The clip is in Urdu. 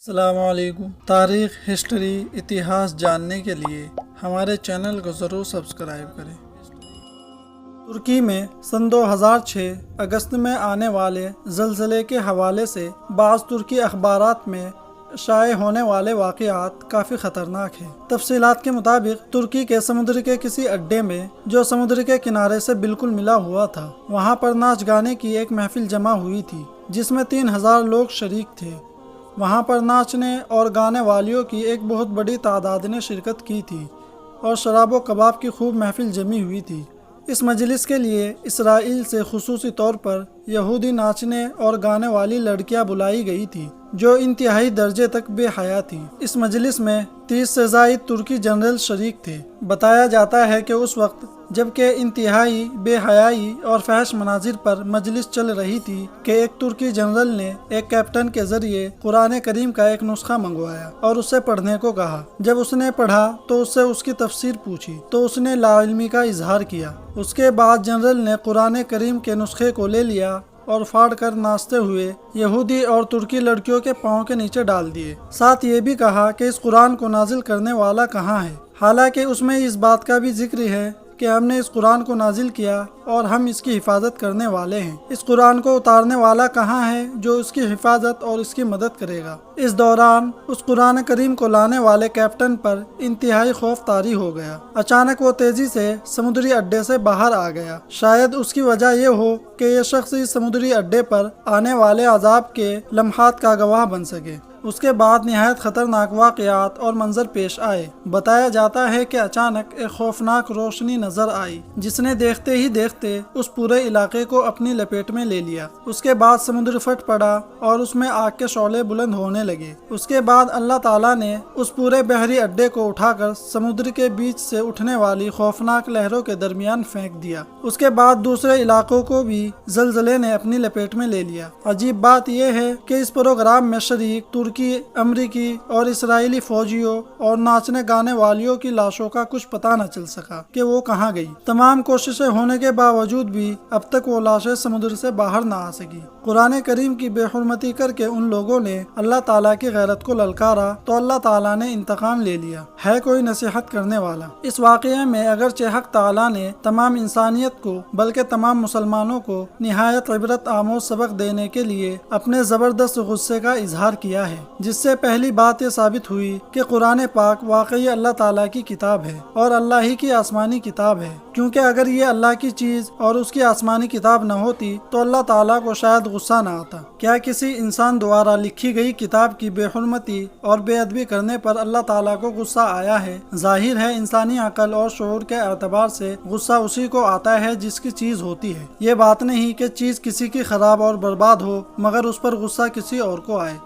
السلام علیکم۔ تاریخ، ہسٹری، اتہاس جاننے کے لیے ہمارے چینل کو ضرور سبسکرائب کریں۔ ترکی میں سن 2006 اگست میں آنے والے زلزلے کے حوالے سے بعض ترکی اخبارات میں شائع ہونے والے واقعات کافی خطرناک ہیں۔ تفصیلات کے مطابق ترکی کے سمندر کے کسی اڈے میں جو سمندر کے کنارے سے بالکل ملا ہوا تھا، وہاں پر ناچ گانے کی ایک محفل جمع ہوئی تھی جس میں 3000 لوگ شریک تھے۔ وہاں پر ناچنے اور گانے والیوں کی ایک بہت بڑی تعداد نے شرکت کی تھی اور شراب و کباب کی خوب محفل جمی ہوئی تھی۔ اس مجلس کے لیے اسرائیل سے خصوصی طور پر یہودی ناچنے اور گانے والی لڑکیاں بلائی گئی تھی جو انتہائی درجے تک بے حیا تھی۔ اس مجلس میں 30 سے زائد ترکی جنرل شریک تھے۔ بتایا جاتا ہے کہ اس وقت جبکہ انتہائی بے حیائی اور فحش مناظر پر مجلس چل رہی تھی کہ ایک ترکی جنرل نے ایک کیپٹن کے ذریعے قرآن کریم کا ایک نسخہ منگوایا اور اسے پڑھنے کو کہا۔ جب اس نے پڑھا تو اس سے اس کی تفسیر پوچھی تو اس نے لا علمی کا اظہار کیا۔ اس کے بعد جنرل نے قرآن کریم کے نسخے کو لے لیا اور پھاڑ کر ناچتے ہوئے یہودی اور ترکی لڑکیوں کے پاؤں کے نیچے ڈال دیے۔ ساتھ یہ بھی کہا کہ اس قرآن کو نازل کرنے والا کہاں ہے، حالانکہ اس میں اس بات کا بھی ذکر ہے کہ ہم نے اس قرآن کو نازل کیا اور ہم اس کی حفاظت کرنے والے ہیں۔ اس قرآن کو اتارنے والا کہاں ہے جو اس کی حفاظت اور اس کی مدد کرے گا۔ اس دوران اس قرآن کریم کو لانے والے کیپٹن پر انتہائی خوف طاری ہو گیا۔ اچانک وہ تیزی سے سمندری اڈے سے باہر آ گیا۔ شاید اس کی وجہ یہ ہو کہ یہ شخص اس سمندری اڈے پر آنے والے عذاب کے لمحات کا گواہ بن سکے۔ اس کے بعد نہایت خطرناک واقعات اور منظر پیش آئے۔ بتایا جاتا ہے کہ اچانک ایک خوفناک روشنی نظر آئی جس نے دیکھتے ہی دیکھتے اس پورے علاقے کو اپنی لپیٹ میں لے لیا۔ اس کے بعد سمندر پھٹ پڑا اور اس میں آگ کے شعلے بلند ہونے لگے۔ اس کے بعد اللہ تعالیٰ نے اس پورے بحری اڈے کو اٹھا کر سمندر کے بیچ سے اٹھنے والی خوفناک لہروں کے درمیان پھینک دیا۔ اس کے بعد دوسرے علاقوں کو بھی زلزلے نے اپنی لپیٹ میں لے لیا۔ عجیب بات یہ ہے کہ اس پروگرام میں شریک ترکی، امریکی اور اسرائیلی فوجیوں اور ناچنے گانے والیوں کی لاشوں کا کچھ پتہ نہ چل سکا کہ وہ کہاں گئی۔ تمام کوششیں ہونے کے باوجود بھی اب تک وہ لاشیں سمندر سے باہر نہ آ سکی۔ قرآن کریم کی بے حرمتی کر کے ان لوگوں نے اللہ تعالیٰ کی غیرت کو للکارا تو اللہ تعالیٰ نے انتقام لے لیا۔ ہے کوئی نصیحت کرنے والا؟ اس واقعے میں اگرچہ حق تعالیٰ نے تمام انسانیت کو بلکہ تمام مسلمانوں کو نہایت عبرت آموز سبق دینے کے لیے اپنے زبردست غصے کا اظہار کیا ہے، جس سے پہلی بات یہ ثابت ہوئی کہ قرآن پاک واقعی اللہ تعالیٰ کی کتاب ہے اور اللہ ہی کی آسمانی کتاب ہے، کیونکہ اگر یہ اللہ کی چیز اور اس کی آسمانی کتاب نہ ہوتی تو اللہ تعالیٰ کو شاید غصہ نہ آتا۔ کیا کسی انسان دوارا لکھی گئی کتاب کی بے حرمتی اور بے ادبی کرنے پر اللہ تعالیٰ کو غصہ آیا ہے؟ ظاہر ہے انسانی عقل اور شعور کے اعتبار سے غصہ اسی کو آتا ہے جس کی چیز ہوتی ہے۔ یہ بات نہیں کہ چیز کسی کی خراب اور برباد ہو مگر اس پر غصہ کسی اور کو آئے۔